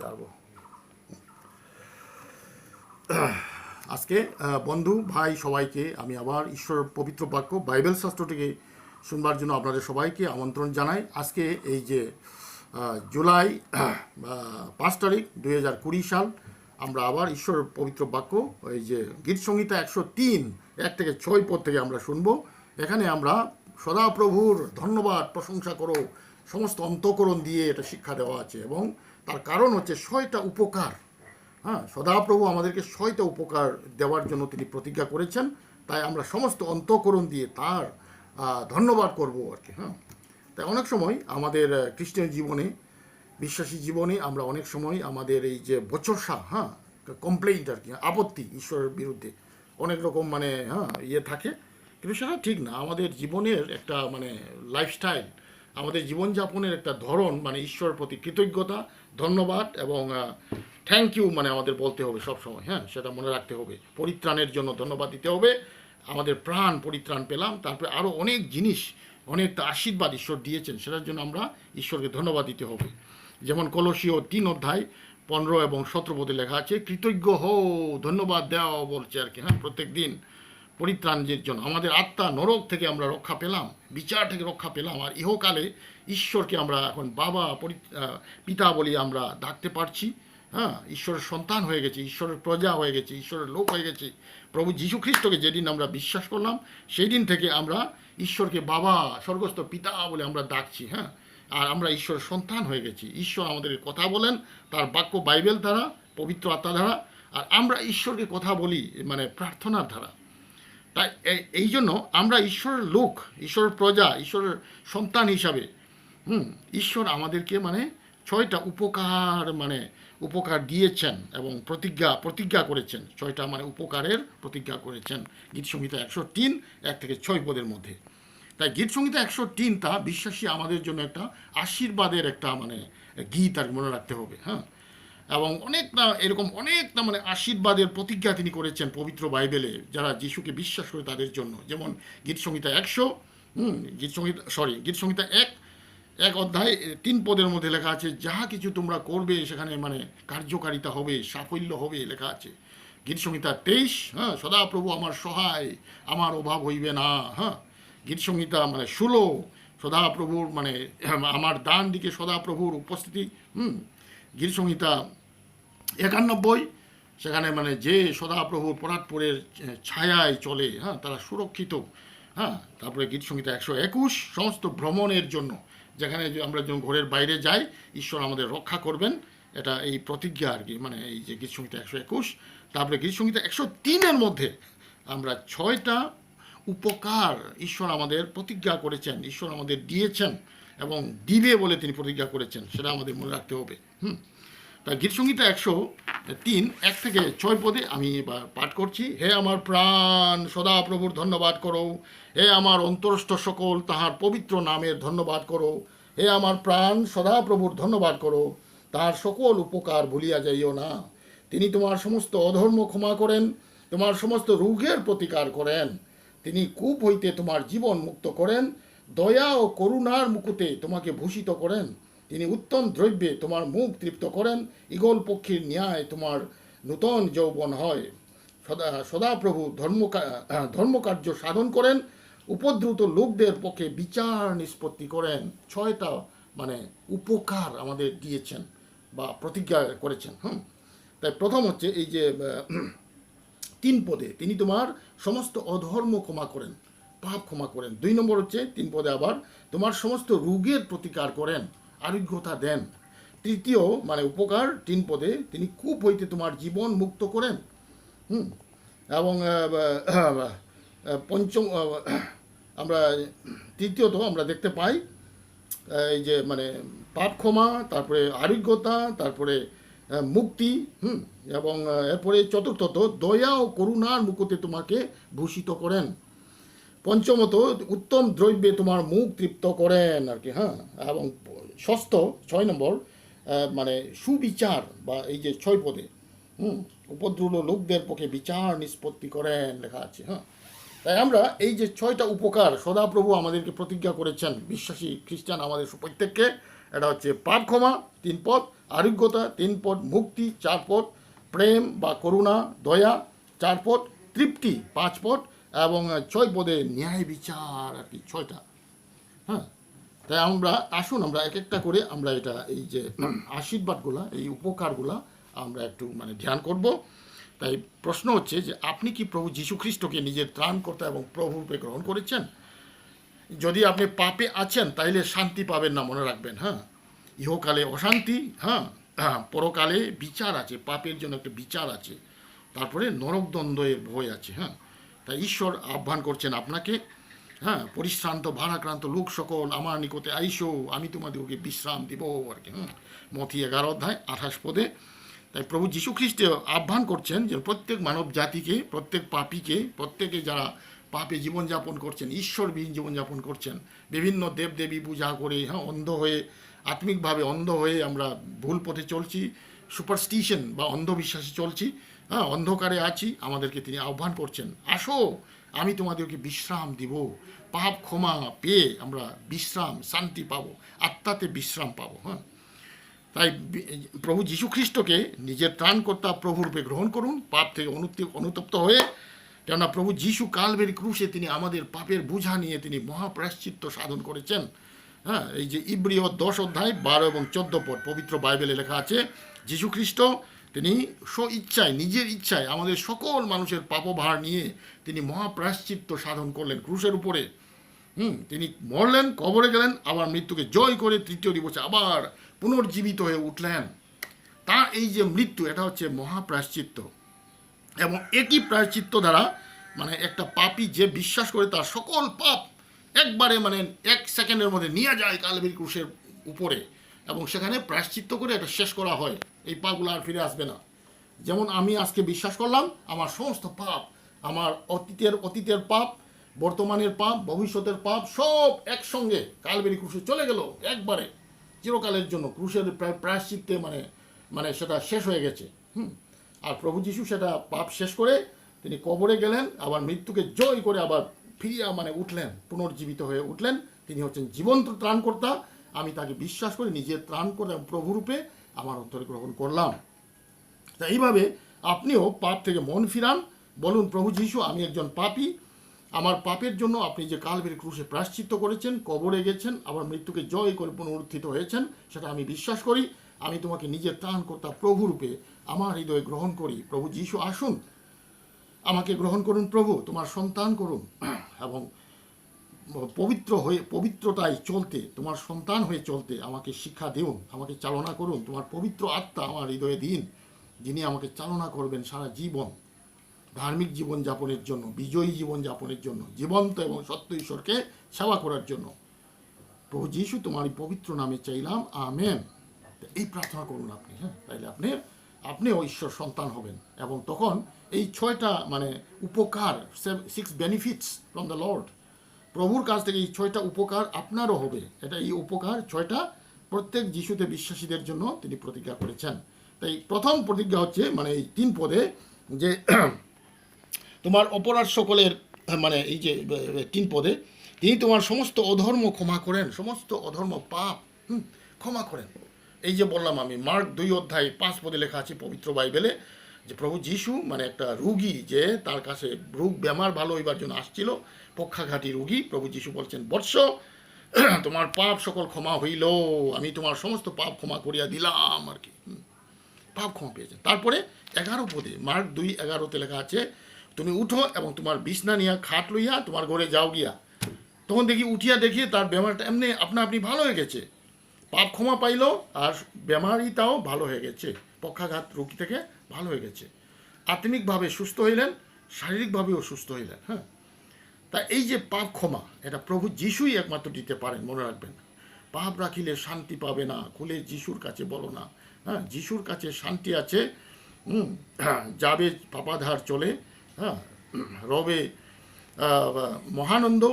যাব আজকে বন্ধু ভাই সবাইকে আমি আবার ঈশ্বর পবিত্র বাক্য বাইবেল শাস্ত্র থেকে শুনবার জন্য আপনাদের সবাইকে আমন্ত্রণ জানাই। আজকে এই যে জুলাই 5 তারিখ 2020 সাল, আমরা আবার ঈশ্বর পবিত্র বাক্য এই যে গীত সংহিতা 103 1 থেকে 6 পদ থেকে আমরা শুনবো। এখানে আমরা সদাপ্রভুর ধন্যবাদ প্রশংসা করো সমস্ত অন্তঃকরণ দিয়ে এটা শিক্ষা দেওয়া আছে, এবং তার কারণ হচ্ছে 6টা উপকার। হ্যাঁ, সদাপ্রভু আমাদেরকে 6টা উপকার দেওয়ার জন্য তিনি প্রতিজ্ঞা করেছেন, তাই আমরা সমস্ত অন্তঃকরণ দিয়ে তার ধন্যবাদ করবো আর কি। হ্যাঁ, তাই অনেক সময় আমাদের খ্রিস্টান জীবনে, বিশ্বাসী জীবনে আমরা অনেক সময় আমাদের এই যে বচসা, হ্যাঁ, কমপ্লেইন্ট আর কি, আপত্তি ঈশ্বরের বিরুদ্ধে অনেক রকম ইয়ে থাকে, কিন্তু সেটা ঠিক না। আমাদের জীবনের একটা লাইফস্টাইল, আমাদের জীবনযাপনের একটা ধরন ঈশ্বরের প্রতি কৃতজ্ঞতা, ধন্যবাদ এবং থ্যাংক ইউ আমাদের বলতে হবে সব সময়। হ্যাঁ, সেটা মনে রাখতে হবে। পরিত্রাণের জন্য ধন্যবাদ দিতে হবে, আমাদের প্রাণ পরিত্রাণ পেলাম, তারপরে আরও অনেক জিনিস, অনেক আশীর্বাদ ঈশ্বর দিয়েছেন, সেটার জন্য আমরা ঈশ্বরকে ধন্যবাদ দিতে হবে। যেমন কলসীয় 3 অধ্যায় 15 এবং 17 পদে লেখা আছে, কৃতজ্ঞ হও, ধন্যবাদ দেওয়া বলছে আর কি। হ্যাঁ, প্রত্যেক দিন পরিত্রাণের জন্য আমাদের আত্মা নরক থেকে আমরা রক্ষা পেলাম, বিচার থেকে রক্ষা পেলাম, আর ইহকালে ঈশ্বরকে আমরা এখন বাবা পিতা বলি আমরা ডাকতে পারছি। হ্যাঁ, ঈশ্বরের সন্তান হয়ে গেছে, ঈশ্বরের প্রজা হয়ে গেছে, ঈশ্বরের লোক হয়ে গেছে। প্রভু যীশু খ্রিস্টকে যেদিন আমরা বিশ্বাস করলাম, সেই দিন থেকে আমরা ঈশ্বরকে বাবা, স্বর্গস্থ পিতা বলে আমরা ডাকছি। হ্যাঁ, আর আমরা ঈশ্বরের সন্তান হয়ে গেছি। ঈশ্বর আমাদের কথা বলেন তার বাক্য বাইবেল দ্বারা, পবিত্র আত্মা দ্বারা, আর আমরা ঈশ্বরকে কথা বলি প্রার্থনার দ্বারা। তাই এই জন্য আমরা ঈশ্বরের লোক, ঈশ্বরের প্রজা, ঈশ্বরের সন্তান হিসাবে ঈশ্বর আমাদেরকে 6টা উপকার দিয়েছেন এবং প্রতিজ্ঞা করেছেন। 6টা উপকারের প্রতিজ্ঞা করেছেন গীত সংহিতা 103 1 থেকে 6 পদের মধ্যে। তাই গীত সংহিতা 103টা বিশ্বাসী আমাদের জন্য একটা আশীর্বাদের একটা গীত আর মনে রাখতে হবে। হ্যাঁ, এবং অনেকটা আশীর্বাদের প্রতিজ্ঞা তিনি করেছেন পবিত্র বাইবেলে যারা যিশুকে বিশ্বাস করে তাদের জন্য। যেমন গীত সংহিতা 1 অধ্যায় 3 পদের মধ্যে লেখা আছে, যাহা কিছু তোমরা করবে সেখানে কার্যকারিতা হবে, সাফল্য হবে লেখা আছে। গীত সংহিতা 23, হ্যাঁ, সদাপ্রভু আমার সহায়, আমার অভাব হইবে না। হ্যাঁ, গীত সংহিতা 16, সদাপ্রভুর আমার ডান দিকে সদাপ্রভুর উপস্থিতি। গীত সংহিতা 91, সেখানে যে সদাপ্রভুর পরাৎপরের ছায়ায় চলে, হ্যাঁ, তারা সুরক্ষিত। হ্যাঁ, তারপরে গীত সংহিতা 121, সমস্ত ভ্রমণের জন্য, যেখানে আমরা যখন ঘরের বাইরে যাই ঈশ্বর আমাদের রক্ষা করবেন, এটা এই প্রতিজ্ঞা আর কি, এই যে গীত সংহিতা 121। তারপরে গীত সংহিতা 103-এর মধ্যে আমরা 6টা উপকার ঈশ্বর আমাদের প্রতিজ্ঞা করেছেন, ঈশ্বর আমাদের দিয়েছেন এবং দিবে বলে তিনি প্রতিজ্ঞা করেছেন, সেটা আমাদের মনে রাখতে হবে। তা গীত সংহিতা 103 1 থেকে 6 পদে আমি এবার পাঠ করছি। হে আমার প্রাণ সদাপ্রভুর ধন্যবাদ করো, হে আমার অন্তরস্থ সকল তাহার পবিত্র নামের ধন্যবাদ করো। হে আমার প্রাণ সদাপ্রভুর ধন্যবাদ করো, তাহার সকল উপকার ভুলিয়া যাইও না। তিনি তোমার সমস্ত অধর্ম ক্ষমা করেন, তোমার সমস্ত রোগের প্রতিকার করেন। তিনি কূপ হইতে তোমার জীবন মুক্ত করেন, দয়া ও করুণার মুকুটে তোমাকে ভূষিত করেন। তিনি উত্তম দ্রব্যে তোমার মুখ তৃপ্ত করেন, ঈগল পক্ষীর ন্যায় তোমার নূতন যৌবন হয়। সদাপ্রভু ধর্মকার্য সাধন করেন, উপদ্রুত লোকদের পক্ষে বিচার নিষ্পত্তি করেন। 6টা উপকার আমাদের দিয়েছেন বা প্রতিজ্ঞা করেছেন। তাই প্রথম হচ্ছে এই যে 3 পদে, তিনি তোমার সমস্ত অধর্ম ক্ষমা করেন, পাপ ক্ষমা করেন। 2 নম্বর হচ্ছে 3 পদে আবার তোমার সমস্ত রোগের প্রতিকার করেন, আরোগ্যতা দেন। তৃতীয় উপকার 3 পদে, তিনি কূপ হইতে তোমার জীবন মুক্ত করেন। এবং পঞ্চম আমরা তৃতীয়ত আমরা দেখতে পাই এই যে পাপ ক্ষমা, তারপরে আরোগ্যতা, তারপরে মুক্তি। এবং এরপরে চতুর্থত দয়া ও করুণার মুকুটে তোমাকে ভূষিত করেন। পঞ্চমত উত্তম দ্রব্যে তোমার মুখ তৃপ্ত করেন আর কি। হ্যাঁ, এবং ষষ্ঠ 6 নম্বর সুবিচার বা এই যে 6 পদে উপদ্রুত লোকদের পক্ষে বিচার নিষ্পত্তি করেন লেখা আছে। হ্যাঁ, তাই আমরা এই যে 6টা উপকার সদাপ্রভু আমাদেরকে প্রতিজ্ঞা করেছেন বিশ্বাসী খ্রিস্টান আমাদের প্রত্যেককে, এটা হচ্ছে পাপ ক্ষমা 3 পদ, আরোগ্যতা 3 পদ, মুক্তি 4 পদ, প্রেম বা করুণা দয়া 4 পদ, তৃপ্তি 5 পদ এবং 6 পদে ন্যায় বিচার আর কি 6টা। হ্যাঁ, তাই আমরা আসুন আমরা এক একটা করে আমরা এটা এই যে আশীর্বাদগুলা এই উপকারগুলা আমরা একটু মানে ধ্যান করব। তাই প্রশ্ন হচ্ছে যে আপনি কি প্রভু যীশু খ্রিস্টকে নিজের ত্রাণকর্তা এবং প্রভুরূপে গ্রহণ করেছেন? যদি আপনি পাপে আছেন তাইলে শান্তি পাবেন না, মনে রাখবেন। হ্যাঁ, ইহকালে অশান্তি, হ্যাঁ, পরকালে বিচার আছে, পাপের জন্য একটা বিচার আছে, তারপরে নরকদণ্ডের ভয় আছে। হ্যাঁ, তাই ঈশ্বর আহ্বান করছেন আপনাকে, হ্যাঁ, পরিশ্রান্ত ভারাক্রান্ত লোক সকল আমার নিকটে আইসো, আমি তোমাদেরকে বিশ্রাম দিব আর কি। মথি 11 অধ্যায় 28 পদে। তাই প্রভু যীশু খ্রিস্ট আহ্বান করছেন যে প্রত্যেক মানব জাতিকে, প্রত্যেক পাপীকে, প্রত্যেকে যারা পাপে জীবনযাপন করছেন, ঈশ্বরবিহীন জীবনযাপন করছেন, বিভিন্ন দেবদেবী পূজা করে, হ্যাঁ, অন্ধ হয়ে, আত্মিকভাবে অন্ধ হয়ে আমরা ভুল পথে চলছি, সুপারস্টিশন বা অন্ধবিশ্বাসে চলছি, হ্যাঁ, অন্ধকারে আছি, আমাদেরকে তিনি আহ্বান করছেন, আসো আমি তোমাদেরকে বিশ্রাম দিব। পাপ ক্ষমা পেয়ে আমরা বিশ্রাম, শান্তি পাবো, আত্মাতে বিশ্রাম পাবো। হ্যাঁ, তাই প্রভু যীশু খ্রিস্টকে নিজের ত্রাণকর্তা প্রভুরূপে গ্রহণ করুন, পাপ থেকে অনুতপ্ত হয়ে। কেননা প্রভু যীশু কালভেরি ক্রুশে তিনি আমাদের পাপের বোঝা নিয়ে তিনি মহাপ্রায়শ্চিত্ত সাধন করেছেন। হ্যাঁ, এই যে ইব্রিয় 10 অধ্যায় 12 এবং 14 পদ পবিত্র বাইবেলে লেখা আছে, যীশু খ্রিস্ট তিনি ইচ্ছায়, নিজের ইচ্ছায় আমাদের সকল মানুষের পাপভার নিয়ে তিনি মহাপ্রায়শ্চিত্ত সাধন করলেন ক্রুশের উপরে। তিনি মরলেন, কবরে গেলেন, আবার মৃত্যুকে জয় করে তৃতীয় দিবসে আবার পুনর্জীবিত হয়ে উঠলেন। তার এই যে মৃত্যু, এটা হচ্ছে মহাপ্রায়শ্চিত্ত। এবং একই প্রায়শ্চিত্ত দ্বারা মানে একটা পাপী যে বিশ্বাস করে তার সকল পাপ একবারে মানে 1 সেকেন্ডের মধ্যে নিয়ে যায় কালভারি ক্রুশের উপরে, এবং সেখানে প্রায়শ্চিত্ত করে এটা শেষ করা হয়। এই পাপগুলো আর ফিরে আসবে না। যেমন আমি আজকে বিশ্বাস করলাম, আমার সমস্ত পাপ, আমার অতীতের পাপ, বর্তমানের পাপ, ভবিষ্যতের পাপ সব একসঙ্গে কালভারি ক্রুশে চলে গেল একবারে চিরকালের জন্য। ক্রুশের প্রায়শ্চিত্তে মানে মানে সেটা শেষ হয়ে গেছে। আর প্রভু যীশু সেটা পাপ শেষ করে তিনি কবরে গেলেন, আবার মৃত্যুকে জয় করে আবার ফিরিয়া মানে উঠলেন, পুনর্জীবিত হয়ে উঠলেন। তিনি হচ্ছেন জীবন্ত ত্রাণকর্তা। আমি তাকে বিশ্বাস করে নিজের ত্রাণকর্তা প্রভুরূপে আমার অন্তরে গ্রহণ করলাম। তা এইভাবে আপনিও পাপ থেকে মন ফিরান, বলুন, প্রভু যীশু আমি একজন পাপী, আমার পাপের জন্য আপনি যে কালভারি ক্রুশে প্রায়শ্চিত্ত করেছেন, কবরে গেছেন, আবার মৃত্যুকে জয় করে পুনরুত্থিত হয়েছেন, সেটা আমি বিশ্বাস করি। আমি তোমাকে নিজের ত্রাণকর্তা প্রভুরূপে আমার হৃদয়ে গ্রহণ করি। প্রভু যীশু আসুন, আমাকে গ্রহণ করুন প্রভু, তোমার সন্তান করুন, এবং পবিত্র হয়ে পবিত্রতায় চলতে, তোমার সন্তান হয়ে চলতে আমাকে শিক্ষা দিন, আমাকে চালনা করুন। তোমার পবিত্র আত্মা আমার হৃদয়ে দিন, যিনি আমাকে চালনা করবেন সারা জীবন ধার্মিক জীবন যাপনের জন্য, বিজয়ী জীবন যাপনের জন্য, জীবন্ত এবং সত্য ঈশ্বরকে সেবা করার জন্য। প্রভু যীশু তোমার পবিত্র নামে চাইলাম, আমেন। এই প্রার্থনা করুন আপনি। হ্যাঁ, তাইলে আপনিও ঈশ্বর সন্তান হবেন, এবং তখন এই 6টা মানে উপকার, 6 বেনিফিটস ফ্রম দ্য লর্ড, প্রভুর কাছ থেকে এই 6টা উপকার আপনারও হবে। এটা এই উপকার 6টা প্রত্যেক যিশুতে বিশ্বাসীদের জন্য তিনি প্রতিজ্ঞা করেছেন। তাই প্রথম প্রতিজ্ঞা হচ্ছে মানে এই 3 পদে যে তোমার অপরাধ সকলের, মানে এই যে 3 পদে তিনি তোমার সমস্ত অধর্ম ক্ষমা করেন, সমস্ত অধর্ম পাপ ক্ষমা করেন। এই যে বললাম আমি, মার্ক 2 অধ্যায় 5 পদে লেখা আছে পবিত্র বাইবেলে যে প্রভু যীশু মানে একটা রুগী, যে তার কাছে বেমার ভালো হইবার জন্য আসছিল, পক্ষাঘাতী রুগী। প্রভু যীশু বলছেন, বৎস তোমার পাপ সকল ক্ষমা হইল, আমি তোমার সমস্ত পাপ ক্ষমা করিয়া দিলাম আর কি। পাপ ক্ষমা পেয়েছেন। তারপরে 11 পদে, মার্ক 2:11 লেখা আছে, তুমি উঠো এবং তোমার বিছনা নিয়া খাট লইয়া তোমার ঘরে যাও গিয়া। তখন উঠিয়া দেখি তার বেমারটা এমনি আপনি ভালো হয়ে গেছে, পাপ ক্ষমা পাইল, আর বেমারিটাও ভালো হয়ে গেছে, পক্ষাঘাত রোগী থেকে ভালো হয়ে গেছে। আত্মিকভাবে সুস্থ হইলেন, শারীরিকভাবেও সুস্থ হইলেন। হ্যাঁ, তা এই যে পাপ ক্ষমা, এটা প্রভু যিশুই একমাত্র দিতে পারেন, মনে রাখবেন। পাপ রাখিলে শান্তি পাবে না, খুলে যিশুর কাছে বলো না। হ্যাঁ, যিশুর কাছে শান্তি আছে। যাবে পাপাধার চলে, হ্যাঁ, রবে মহানন্দ,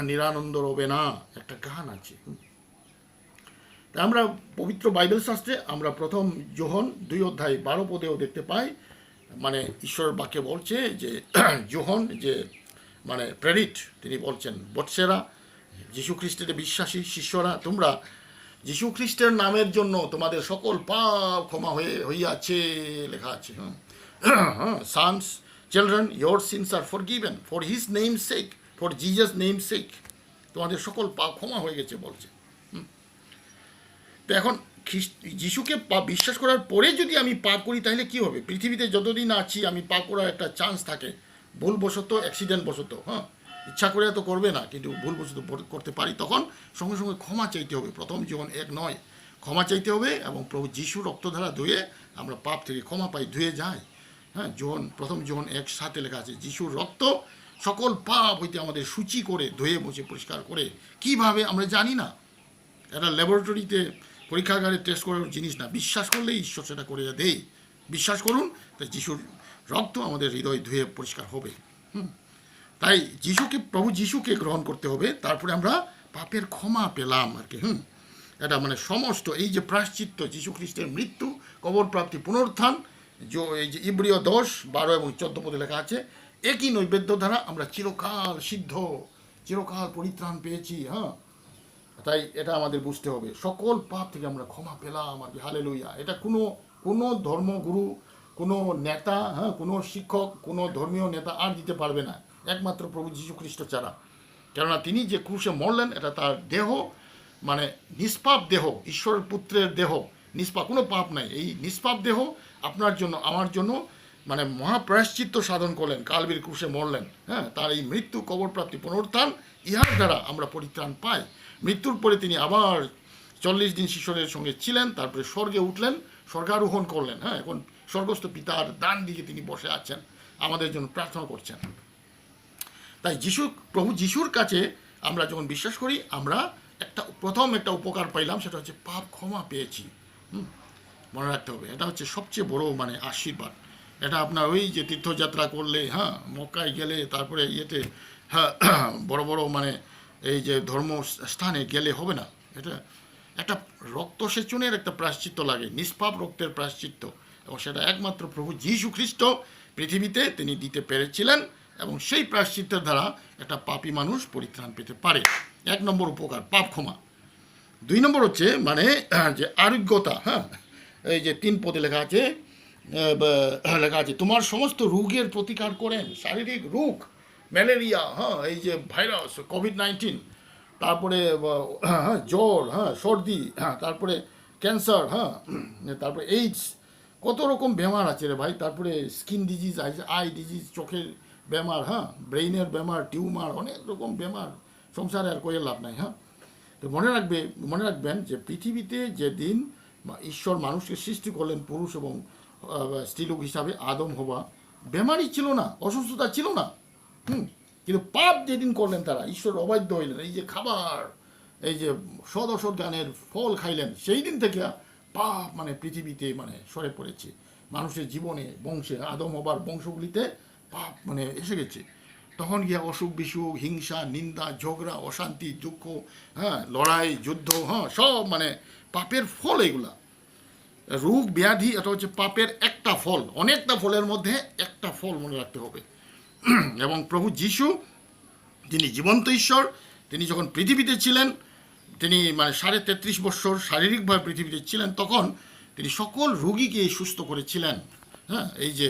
নিরানন্দ রবে না, একটা গান আছে। আমরা পবিত্র বাইবেল শাস্ত্রে আমরা প্রথম যোহন 2 অধ্যায় 12 পদেও দেখতে পাই, মানে ঈশ্বর বাক্যে বলছে যে যোহন যে মানে প্রেরিত, তিনি বলছেন, বৎসেরা, যীশু খ্রিস্টের বিশ্বাসী শিষ্যরা, তোমরা যীশু খ্রিস্টের নামের জন্য তোমাদের সকল পাপ ক্ষমা হইয়াছে লেখা আছে। Sons, children, your sins are forgiven for his name sake, for Jesus name sake, তোমাদের সকল পাপ ক্ষমা হয়ে গেছে বলছে। তো এখন যিশুকে বিশ্বাস করার পরে যদি আমি পাপ করি তাহলে কি হবে? পৃথিবীতে যতদিন আছি আমি পাপ করার একটা চান্স থাকে, ভুলবশত, অ্যাক্সিডেন্ট বশত, ইচ্ছা করে তো করবে না, কিন্তু ভুলবশত করতে পারি, তখন সঙ্গে সঙ্গে ক্ষমা চাইতে হবে। প্রথম জীবন 1:9 ক্ষমা চাইতে হবে, এবং প্রভু যিশুর রক্ত দ্বারা ধুয়ে আমরা পাপ থেকে ক্ষমা পাই, ধুয়ে যায়। প্রথম জীবন 1:7 লেখা আছে, যিশুর রক্ত সকল পাপ হইতে আমাদের সূচি করে ধুয়ে মুছে পরিষ্কার করে। কিভাবে আমরা জানি না, এটা ল্যাবরেটরিতে পরীক্ষাগারে টেস্ট করার জিনিস না, বিশ্বাস করলেই ঈশ্বর সেটা করে দেয়। বিশ্বাস করুন, তাই যিশুর রক্ত আমাদের হৃদয় ধুয়ে পরিষ্কার হবে। তাই প্রভু যিশুকে গ্রহণ করতে হবে, তারপরে আমরা পাপের ক্ষমা পেলাম আর কি। এটা মানে সমস্ত এই যে প্রায়শ্চিত্ত, যীশু খ্রিস্টের মৃত্যু, কবর প্রাপ্তি, পুনরুত্থান, এই যে ইব্রিয় 10:12 এবং 14 পদে লেখা আছে, একই নৈবেদ্য দ্বারা আমরা চিরকাল সিদ্ধ, চিরকাল পরিত্রাণ পেয়েছি। তাই এটা আমাদের বুঝতে হবে, সকল পাপ থেকে আমরা ক্ষমা পেলাম আর কি। হালেলুয়া। এটা কোনো ধর্মগুরু, কোনো নেতা, কোনো শিক্ষক, কোনো ধর্মীয় নেতা আর দিতে পারবে না, একমাত্র প্রভু যীশু খ্রিস্ট ছাড়া। কেননা তিনি যে ক্রুশে মরলেন, এটা তার দেহ, মানে নিষ্পাপ দেহ, ঈশ্বরের পুত্রের দেহ, নিষ্পাপ, কোনো পাপ নাই। এই নিষ্পাপ দেহ আপনার জন্য, আমার জন্য মানে মহাপ্রায়শ্চিত্ত সাধন করলেন, কালবীর ক্রুশে মরলেন। তার এই মৃত্যু, কবর প্রাপ্তি, পুনরুত্থান, ইহার দ্বারা আমরা পরিত্রাণ পাই। মৃত্যুর পরে তিনি আবার 40 দিন শিষ্যদের সঙ্গে ছিলেন, তারপরে স্বর্গে উঠলেন, স্বর্গারোহণ করলেন। এখন স্বর্গস্থ পিতার ডান দিকে তিনি বসে আছেন, আমাদের জন্য প্রার্থনা করছেন। তাই প্রভু যিশুর কাছে আমরা যখন বিশ্বাস করি, আমরা প্রথম একটা উপকার পাইলাম, সেটা হচ্ছে পাপ ক্ষমা পেয়েছি। মনে রাখতে হবে, এটা হচ্ছে সবচেয়ে বড় মানে আশীর্বাদ। এটা আপনার ওই যে তীর্থযাত্রা করলে, মক্কায় গেলে, তারপরে ইয়েতে, বড় বড় মানে এই যে ধর্মস্থানে গেলে হবে না। এটা একটা রক্তসেচনের একটা প্রায়শ্চিত্ত লাগে, নিষ্পাপ রক্তের প্রায়শ্চিত্ত, এবং সেটা একমাত্র প্রভু যীশু খ্রিস্ট পৃথিবীতে তিনি দিতে পেরেছিলেন, এবং সেই প্রায়শ্চিত্তের দ্বারা একটা পাপী মানুষ পরিত্রাণ পেতে পারে। 1 নম্বর উপকার, পাপ ক্ষমা। 2 নম্বর হচ্ছে মানে যে আরোগ্যতা। এই যে 3 পদে লেখা আছে, তোমার সমস্ত রোগের প্রতিকার করেন। শারীরিক রোগ, ম্যালেরিয়া, এই যে ভাইরাস কোভিড-19, তারপরে জ্বর, সর্দি, তারপরে ক্যান্সার, তারপরে এইডস, কত রকম বেমার আছে রে ভাই। তারপরে স্কিন ডিজিজ, আই ডিজিজ, চোখের বেমার, ব্রেইনের বেমার, টিউমার, অনেক রকম বেমার, সংসারে আর কয়ে লাভ নাই। তো মনে রাখবেন যে পৃথিবীতে যেদিন ঈশ্বর মানুষকে সৃষ্টি করলেন পুরুষ এবং স্ত্রীলোক হিসাবে, আদম হওয়া, বেমারই ছিল না, অসুস্থতা ছিল না। কিন্তু পাপ যেদিন করলেন তারা, ঈশ্বর অবাধ্য হইলেন, এই যে খাবার, এই যে সদ অসৎ জ্ঞানের ফল খাইলেন, সেই দিন থেকে পাপ মানে পৃথিবীতে মানে সরে পড়েছে। মানুষের জীবনে, বংশে, আদম হবার বংশগুলিতে পাপ মানে এসে গেছে। তখন গিয়া অসুখ বিসুখ, হিংসা, নিন্দা, ঝগড়া, অশান্তি, দুঃখ, লড়াই, যুদ্ধ, সব মানে পাপের ফল এগুলা। রোগ ব্যাধি, এটা হচ্ছে পাপের একটা ফল, অনেকটা ফলের মধ্যে একটা ফল, মনে রাখতে হবে। এবং প্রভু যিশু, তিনি জীবন্ত ঈশ্বর, তিনি যখন পৃথিবীতে ছিলেন, তিনি মানে 33.5 বৎসর শারীরিকভাবে পৃথিবীতে ছিলেন, তখন তিনি সকল রোগীকে সুস্থ করেছিলেন। এই যে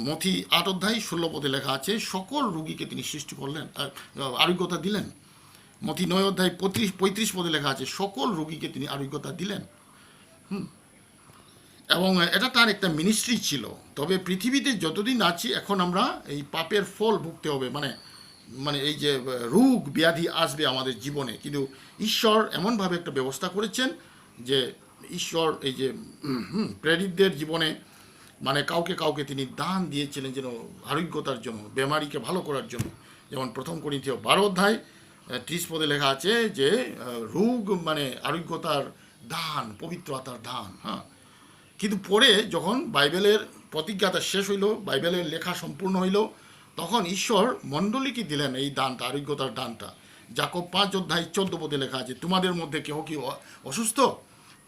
মথি 8:16 পদে লেখা আছে, সকল রোগীকে তিনি সৃষ্টি করলেন, আরোগ্যতা দিলেন। মথি 9:35 পদে লেখা আছে, সকল রোগীকে তিনি আরোগ্যতা দিলেন। এবং এটা তার একটা মিনিস্ট্রি ছিল। তবে পৃথিবীতে যতদিন আছি, এখন আমরা এই পাপের ফল ভুগতে হবে, মানে এই যে রোগ ব্যাধি আসবে আমাদের জীবনে। কিন্তু ঈশ্বর এমনভাবে একটা ব্যবস্থা করেছেন যে ঈশ্বর এই যে প্রেরিতদের জীবনে মানে কাউকে তিনি দান দিয়েছিলেন যেন আরোগ্যতার জন্য, বেমারিকে ভালো করার জন্য। যেমন 1 করিন্থীয় 12:30 পদে লেখা আছে যে রোগ মানে আরোগ্যতার দান, পবিত্র আত্মার দান। কিন্তু পরে যখন বাইবেলের প্রতিজ্ঞাটা শেষ হইল, বাইবেলের লেখা সম্পূর্ণ হইল, তখন ঈশ্বর মণ্ডলীকে দিলেন এই দানটা, আরোগ্যতার দানটা। যাকব 5:14 পদে লেখা আছে, তোমাদের মধ্যে কেউ কি অসুস্থ?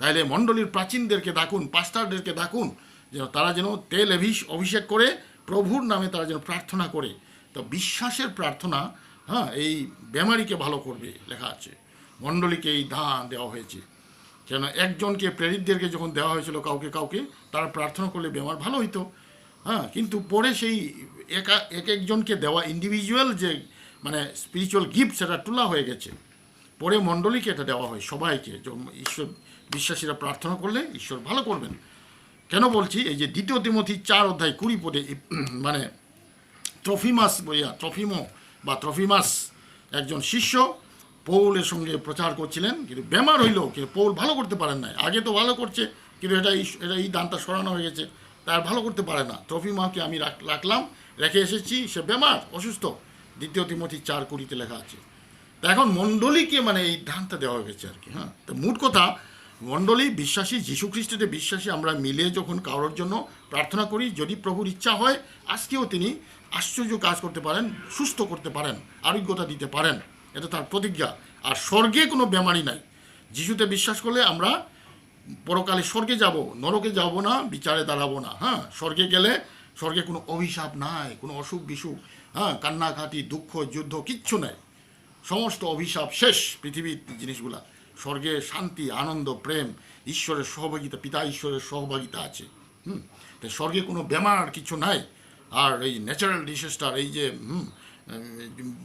তাইলে মণ্ডলীর প্রাচীনদেরকে ডাকুন, পাস্টারদেরকে ডাকুন, যেন তারা যেন তেল অভিষেক করে প্রভুর নামে তারা যেন প্রার্থনা করে। তো বিশ্বাসের প্রার্থনা এই বেমারিকে ভালো করবে লেখা আছে। মণ্ডলীকে এই দান দেওয়া হয়েছে। কেন একজনকে প্রেরিতদেরকে যখন দেওয়া হয়েছিল কাউকে কাউকে, তারা প্রার্থনা করলে বেমার ভালো হইতো। হ্যাঁ, কিন্তু পরে সেই একজনকে দেওয়া ইন্ডিভিজুয়াল যে মানে স্পিরিচুয়াল গিফট সেটা তোলা হয়ে গেছে। পরে মণ্ডলীকে এটা দেওয়া হয় সবাইকে, ঈশ্বর বিশ্বাসীরা প্রার্থনা করলে ঈশ্বর ভালো করবেন। কেন বলছি, এই যে 2 তিমথি 4:20 পদে মানে ট্রফিমাস একজন শিষ্য পৌলের সঙ্গে প্রচার করছিলেন, কিন্তু বেমার হইল, কিন্তু পৌল ভালো করতে পারেন না। আগে তো ভালো করছে, কিন্তু এটা এই দানটা সরানো হয়ে গেছে, তার ভালো করতে পারে না। ট্রফিমাকে আমি রাখলাম, রেখে এসেছি, সে বেমার, অসুস্থ। 2 তিমথি 4:20 লেখা আছে। তা এখন মণ্ডলীকে মানে এই দানটা দেওয়া হয়ে গেছে আর কি। হ্যাঁ, তো মোট কথা, মণ্ডলী বিশ্বাসী, যীশু খ্রিস্টতে বিশ্বাসী আমরা মিলে যখন কারোর জন্য প্রার্থনা করি, যদি প্রভুর ইচ্ছা হয় আজকেও তিনি আশ্চর্য কাজ করতে পারেন, সুস্থ করতে পারেন, আরোগ্যতা দিতে পারেন। এটা তার প্রতিজ্ঞা। আর স্বর্গে কোনো বেমারি নাই। যিশুতে বিশ্বাস করলে আমরা পরকালে স্বর্গে যাব, নরকে যাব না, বিচারে দাঁড়াবো না। হ্যাঁ, স্বর্গে গেলে স্বর্গে কোনো অভিশাপ নাই, কোনো অসুখ বিসুখ, হ্যাঁ, কান্নাকাটি, দুঃখ, যুদ্ধ কিচ্ছু নাই। সমস্ত অভিশাপ শেষ পৃথিবীর জিনিসগুলা। স্বর্গে শান্তি, আনন্দ, প্রেম, ঈশ্বরের সহভাগিতা, পিতা ঈশ্বরের সহভাগিতা আছে। তো স্বর্গে কোনো বেমার কিছু নাই। আর এই ন্যাচারাল ডিসাস্টার, এই যে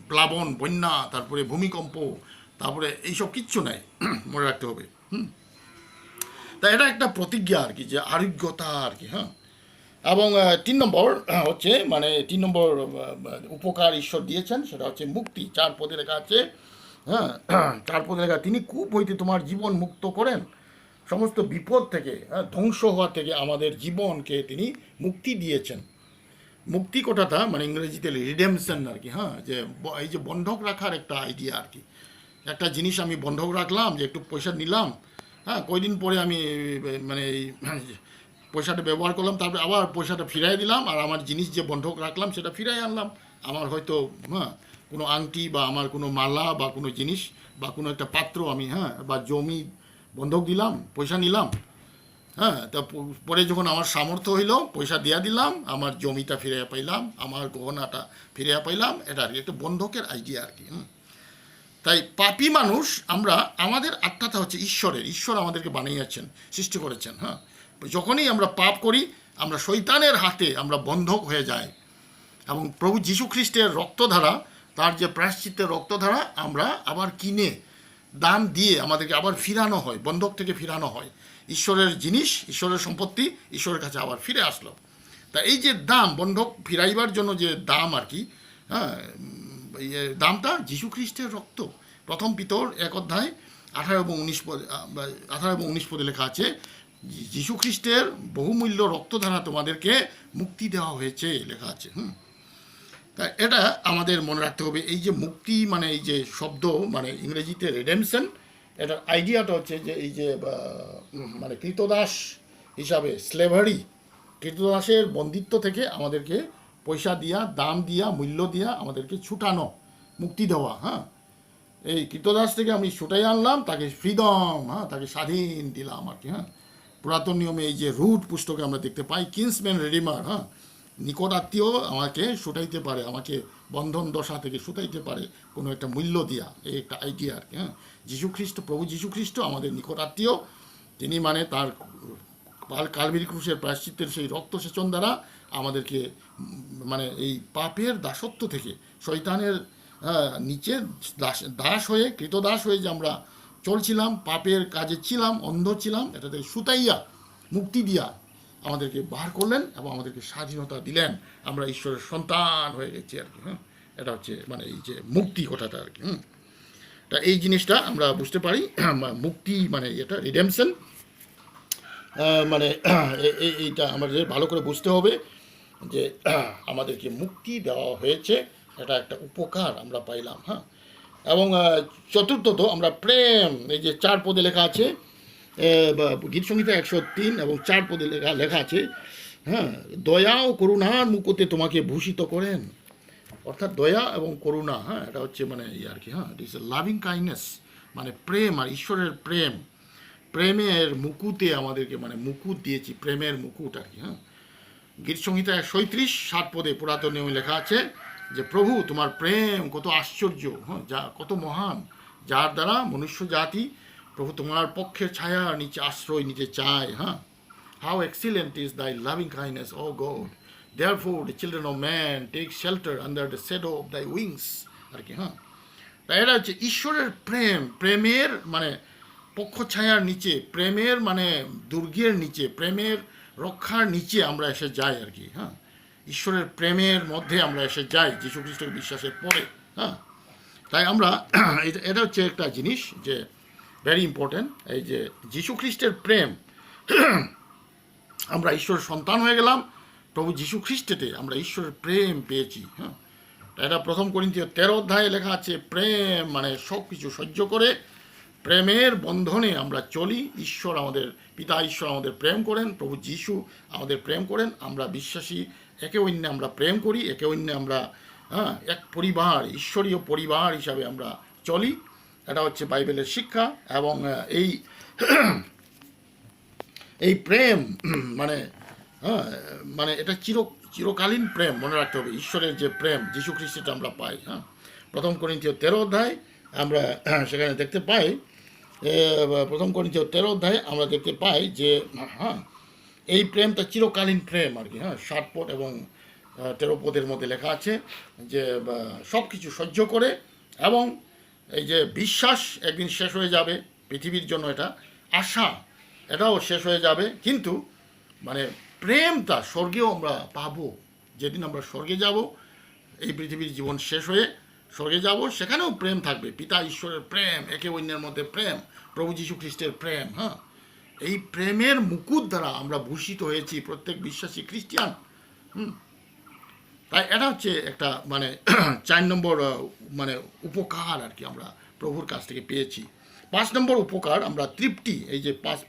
প্লাবন, বন্যা, তারপরে ভূমিকম্প, তারপরে এইসব কিচ্ছু নাই। মনে রাখতে হবে। তা এটা একটা প্রতিজ্ঞা আর কি, যে আরোগ্যতা আর কি। হ্যাঁ, এবং 3 নম্বর হচ্ছে মানে 3 নম্বর উপকার ঈশ্বর দিয়েছেন, সেটা হচ্ছে মুক্তি। 4 পদে লেখা আছে। হ্যাঁ, 4 পদে লেখা, তিনি কূপ হইতে তোমার জীবন মুক্ত করেন, সমস্ত বিপদ থেকে, ধ্বংস হওয়া থেকে আমাদের জীবনকে তিনি মুক্তি দিয়েছেন। মুক্তি কথাটা মানে ইংরেজিতে রিডেমশন আর কি। হ্যাঁ, যে এই যে বন্ধক রাখার একটা আইডিয়া আর কি। একটা জিনিস আমি বন্ধক রাখলাম, যে একটু পয়সা নিলাম, হ্যাঁ, কয়দিন পরে আমি মানে পয়সাটা ব্যবহার করলাম, তারপরে আবার পয়সাটা ফিরাই দিলাম, আর আমার জিনিস যে বন্ধক রাখলাম সেটা ফিরাই আনলাম। আমার হয়তো হ্যাঁ কোনো আংটি বা আমার কোনো মালা বা কোনো জিনিস বা কোনো একটা পাত্র আমি, হ্যাঁ, বা জমি বন্ধক দিলাম, পয়সা নিলাম। হ্যাঁ, তা পরে যখন আমার সামর্থ্য হইল, পয়সা দিয়া দিলাম, আমার জমিটা ফিরে পাইলাম, আমার গহনাটা ফিরে পাইলাম। এটা আর কি একটা বন্ধকের আইডিয়া আর কি। তাই পাপী মানুষ আমরা, আমাদের আত্মাটা হচ্ছে ঈশ্বরের, ঈশ্বর আমাদেরকে বানিয়েছেন, সৃষ্টি করেছেন। হ্যাঁ, যখনই আমরা পাপ করি, আমরা শয়তানের হাতে আমরা বন্ধক হয়ে যাই। এবং প্রভু যীশু খ্রিস্টের রক্তধারা, তার যে প্রায়শ্চিত্তের রক্তধারা, আমরা আবার কিনে দান দিয়ে আমাদেরকে আবার ফিরানো হয়, বন্ধক থেকে ফিরানো হয়। ঈশ্বরের জিনিস, ঈশ্বরের সম্পত্তি ঈশ্বরের কাছে আবার ফিরে আসলো। তা এই যে দাম, বন্ধক ফিরাইবার জন্য যে দাম আর কি, হ্যাঁ, দামটা যীশু খ্রিস্টের রক্ত। 1 পিতর 1 অধ্যায় 18 এবং 19 পদে লেখা আছে, যীশু খ্রিস্টের বহুমূল্য রক্ত দ্বারা তোমাদেরকে মুক্তি দেওয়া হয়েছে লেখা আছে। তা এটা আমাদের মনে রাখতে হবে। এই যে মুক্তি মানে এই যে শব্দ মানে ইংরেজিতে রিডেমশন, এটার আইডিয়াটা হচ্ছে যে এই যে মানে কৃতদাস হিসাবে, স্লেভারি, কৃতদাসের বন্দিত্ব থেকে আমাদেরকে পয়সা দিয়া, দাম দিয়া, মূল্য দিয়া আমাদেরকে ছুটানো, মুক্তি দেওয়া। হ্যাঁ, এই কৃতদাস থেকে আমি ছুটাই আনলাম, তাকে ফ্রিডম, হ্যাঁ, তাকে স্বাধীন দিলাম আর কি। হ্যাঁ, পুরাতন নিয়মে এই যে রুট পুস্তকে আমরা দেখতে পাই, কিন্সম্যান রিডিমার, হ্যাঁ, নিকট আত্মীয় আমাকে ছুটাইতে পারে, আমাকে বন্ধন দশা থেকে ছুটাইতে পারে কোনো একটা মূল্য দিয়া, এই একটা আইডিয়া আর কি। হ্যাঁ, যীশুখ্রিস্ট, প্রভু যীশুখ্রিস্ট আমাদের নিকট আত্মীয়। তিনি মানে তার কালভারি ক্রুশের প্রায়শ্চিত্তের সেই রক্তসেচন দ্বারা আমাদেরকে মানে এই পাপের দাসত্ব থেকে, শয়তানের নিচে দাস হয়ে, কৃতদাস হয়ে যে আমরা চলছিলাম, পাপের কাজে ছিলাম, অন্ধ ছিলাম, এটা থেকে সুতাইয়া, মুক্তি দিয়া আমাদেরকে বার করলেন এবং আমাদেরকে স্বাধীনতা দিলেন। আমরা ঈশ্বরের সন্তান হয়ে গেছি আর কি। হ্যাঁ, এটা হচ্ছে মানে এই যে মুক্তি কথাটা আর কি। তা এই জিনিসটা আমরা বুঝতে পারি। মুক্তি মানে এটা রিডেমশন, মানে এইটা আমাদের ভালো করে বুঝতে হবে যে আমাদেরকে মুক্তি দেওয়া হয়েছে, এটা একটা উপকার আমরা পাইলাম। হ্যাঁ, এবং চতুর্থত আমরা প্রেম, এই যে 4 পদে লেখা আছে, গীত সংহিতা 103 এবং 4 পদে লেখা আছে, হ্যাঁ, দয়া ও করুণার মুকুটে তোমাকে ভূষিত করেন। অর্থাৎ দয়া এবং করুণা, হ্যাঁ, এটা হচ্ছে মানে আর কি। হ্যাঁ, ইট ইস এ লাভিং কাইন্ডনেস, মানে প্রেম আর ঈশ্বরের প্রেম, প্রেমের মুকুটে আমাদেরকে মানে মুকুট দিয়েছি, প্রেমের মুকুট আর কি। হ্যাঁ, গীত সংহিতা 137 7 পদে পুরাতন নিয়মে লেখা আছে যে প্রভু তোমার প্রেম কত আশ্চর্য, হ্যাঁ, যা কত মহান, যার দ্বারা মনুষ্য জাতি প্রভু তোমার পক্ষের ছায়ার নিচে আশ্রয় নিতে চায়। হ্যাঁ, how excellent is thy loving kindness O God, therefore the children of man take shelter under the shadow of thy wings আর কি। হ্যাঁ, তাই এটা হচ্ছে ঈশ্বরের প্রেম, প্রেমের মানে পক্ষ ছায়ার নিচে, প্রেমের মানে দুর্গের নিচে, প্রেমের রক্ষার নিচে আমরা এসে যাই আর কি। হ্যাঁ, ঈশ্বরের প্রেমের মধ্যে আমরা এসে যাই যীশু খ্রিস্টের বিশ্বাসের পরে। হ্যাঁ, তাই আমরা এটা হচ্ছে একটা জিনিস যে ভেরি ইম্পর্ট্যান্ট, এই যে যীশু খ্রিস্টের প্রেম, আমরা ঈশ্বরের সন্তান হয়ে গেলাম প্রভু যীশু খ্রিস্টেতে, আমরা ঈশ্বরের প্রেম পেয়েছি। হ্যাঁ, এটা 1 করিন্থীয় 13 অধ্যায়ে লেখা আছে, প্রেম মানে সব কিছু সহ্য করে প্রেমের বন্ধনে আমরা চলি। ঈশ্বর আমাদের পিতা ঈশ্বর আমাদের প্রেম করেন, প্রভু যীশু আমাদের প্রেম করেন, আমরা বিশ্বাসী একে অন্যে আমরা প্রেম করি, একে অন্যে আমরা এক পরিবার, ঈশ্বরীয় পরিবার হিসাবে আমরা চলি। এটা হচ্ছে বাইবেলের শিক্ষা। এবং এই এই প্রেম মানে মানে এটা চিরকালীন প্রেম, মনে রাখতে হবে। ঈশ্বরের যে প্রেম যীশু খ্রিস্টে আমরা পাই। হ্যাঁ, 1 করিন্থীয় 13 অধ্যায় আমরা সেখানে দেখতে পাই, 1 করিন্থীয় 13 অধ্যায়ে আমরা দেখতে পাই যে এই প্রেমটা চিরকালীন প্রেম আর কি। 7 পদ এবং 13 পদের মধ্যে লেখা আছে যে সব কিছু সহ্য করে, এবং এই যে বিশ্বাস একদিন শেষ হয়ে যাবে পৃথিবীর জন্য, এটা আশা এটাও শেষ হয়ে যাবে, কিন্তু মানে প্রেমটা স্বর্গেও আমরা পাবো। যেদিন আমরা স্বর্গে যাব, এই পৃথিবীর জীবন শেষ হয়ে স্বর্গে যাব, সেখানেও প্রেম থাকবে, পিতা ঈশ্বরের প্রেম, একে অন্যের মধ্যে প্রেম, প্রভু যীশু খ্রিস্টের প্রেম। এই প্রেমের মুকুট দ্বারা আমরা ভূষিত হয়েছি প্রত্যেক বিশ্বাসী খ্রিস্টিয়ান। তাই এটা হচ্ছে একটা মানে 4 নম্বর মানে উপকার আর কি আমরা প্রভুর কাছ থেকে পেয়েছি। 5 নম্বর উপকার আমরা তৃপ্তি, এই যে 5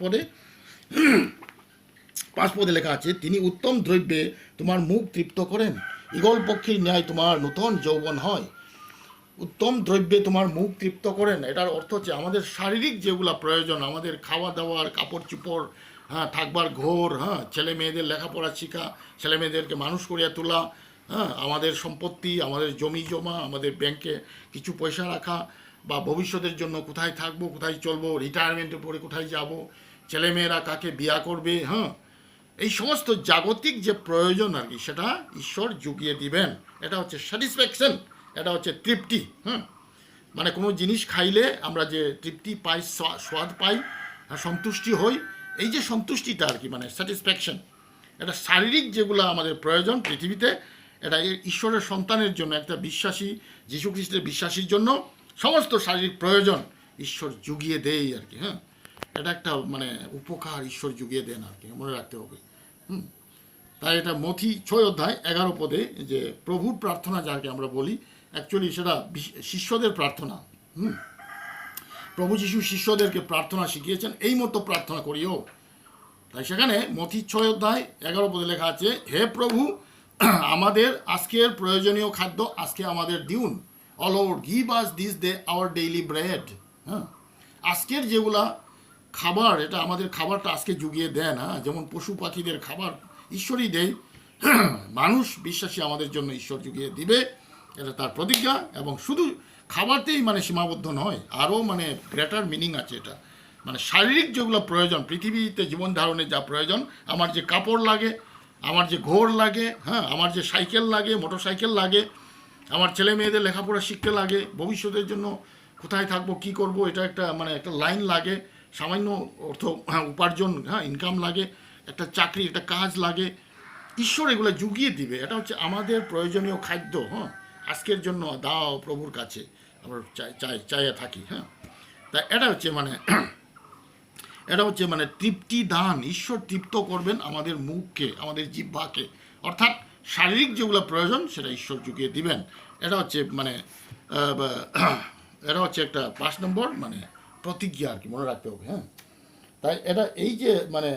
পদে লেখা আছে, তিনি উত্তম দ্রব্যে তোমার মুখ তৃপ্ত করেন, ঈগল পক্ষীর ন্যায় তোমার নূতন যৌবন হয়। উত্তম দ্রব্যে তোমার মুখ তৃপ্ত করেন, এটার অর্থ হচ্ছে আমাদের শারীরিক যেগুলো প্রয়োজন, আমাদের খাওয়া দাওয়ার, কাপড় চোপড়, থাকবার ঘর, ছেলে মেয়েদের লেখাপড়া শিখা, ছেলে মেয়েদেরকে মানুষ করিয়া তোলা, আমাদের সম্পত্তি, আমাদের জমি জমা, আমাদের ব্যাংকে কিছু পয়সা রাখা, বা ভবিষ্যতের জন্য কোথায় থাকবো, কোথায় চলবো, রিটায়ারমেন্টের পরে কোথায় যাব, ছেলেমেয়েরা কাকে বিয়া করবে, এই সমস্ত জাগতিক যে প্রয়োজন আর কি, সেটা ঈশ্বর জুগিয়ে দিবেন। এটা হচ্ছে স্যাটিসফ্যাকশন, এটা হচ্ছে তৃপ্তি। মানে কোনো জিনিস খাইলে আমরা যে তৃপ্তি পাই, স্বাদ পাই, সন্তুষ্টি হই, এই যে সন্তুষ্টিটা আর কি, মানে স্যাটিসফ্যাকশন, এটা শারীরিক যেগুলো আমাদের প্রয়োজন পৃথিবীতে, এটা ঈশ্বরের সন্তানের জন্য, একটা বিশ্বাসী যীশু খ্রিস্টের বিশ্বাসীর জন্য সমস্ত শারীরিক প্রয়োজন ঈশ্বর জুগিয়ে দেয় আর কি। এটা একটা মানে উপকার ঈশ্বর জুগিয়ে দেন আর কি, মনে রাখতে হবে। তাই এটা মথি 6 অধ্যায় 11 পদে যে প্রভুর প্রার্থনা যাকে আমরা বলি, অ্যাকচুয়ালি সেটা শিষ্যদের প্রার্থনা। প্রভু যীশু শিষ্যদেরকে প্রার্থনা শিখিয়েছেন, এই মতো প্রার্থনা করিও। তাই সেখানে মথি 6 অধ্যায় 11 পদে লেখা আছে, হে প্রভু, আমাদের আজকের প্রয়োজনীয় খাদ্য আজকে আমাদের দিউন। O Lord, give us this day our daily bread. আজকের যেগুলা খাবার, এটা আমাদের খাবারটা আজকে জুগিয়ে দেন। যেমন পশু পাখিদের খাবার ঈশ্বরই দেয়, মানুষ বিশ্বাসী আমাদের জন্য ঈশ্বর জুগিয়ে দিবে, এটা তার প্রতিজ্ঞা। এবং শুধু খাবারতেই মানে সীমাবদ্ধ নয়, আরও মানে গ্রেটার মিনিং আছে এটা। মানে শারীরিক যেগুলো প্রয়োজন, পৃথিবীতে জীবন ধারণে যা প্রয়োজন, আমার যে কাপড় লাগে, আমার যে ঘর লাগে, আমার যে সাইকেল লাগে, মোটর সাইকেল লাগে, আমার ছেলে মেয়েদের লেখাপড়া শিখতে লাগে, ভবিষ্যতের জন্য কোথায় থাকবো, কি করব, এটা একটা মানে একটা লাইন লাগে, সামান্য অর্থ উপার্জন, ইনকাম লাগে, একটা চাকরি, একটা কাজ লাগে, ঈশ্বর এগুলো জুগিয়ে দিবে। এটা হচ্ছে আমাদের প্রয়োজনীয় খাদ্য। আজকের জন্য দাও প্রভুর কাছে, আমরা চাইয়া থাকি। তাই এটা হচ্ছে মানে এটা হচ্ছে মানে তৃপ্তি দান, ঈশ্বর তৃপ্ত করবেন আমাদের মুখকে, আমাদের জিহ্বাকে, অর্থাৎ শারীরিক যেগুলো প্রয়োজন সেটা ঈশ্বর জুগিয়ে দিবেন। এটা হচ্ছে মানে এটা হচ্ছে একটা 5 নম্বর মানে প্রতিজ্ঞা আর কি, মনে রাখতে হবে। তাই এটা এই যে মানে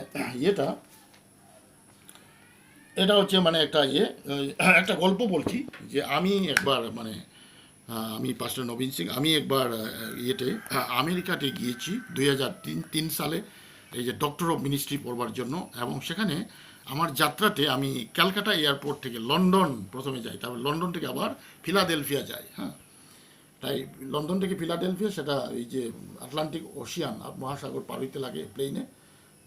এটা হচ্ছে মানে একটা একটা গল্প বলছি যে আমি একবার মানে আমি পাস্টার নবীন সিং, আমি একবার আমেরিকাতে গিয়েছি 2003 সালে, এই যে ডক্টর অফ মিনিস্ট্রি পড়বার জন্য। এবং সেখানে আমার যাত্রাতে আমি ক্যালকাটা এয়ারপোর্ট থেকে লন্ডন প্রথমে যাই, তারপর লন্ডন থেকে আবার ফিলাডেলফিয়া যাই। তাই লন্ডন থেকে ফিলাডেলফিয়া সেটা এই যে আটলান্টিক ওশিয়ান মহাসাগর পার হইতে লাগে প্লেনে।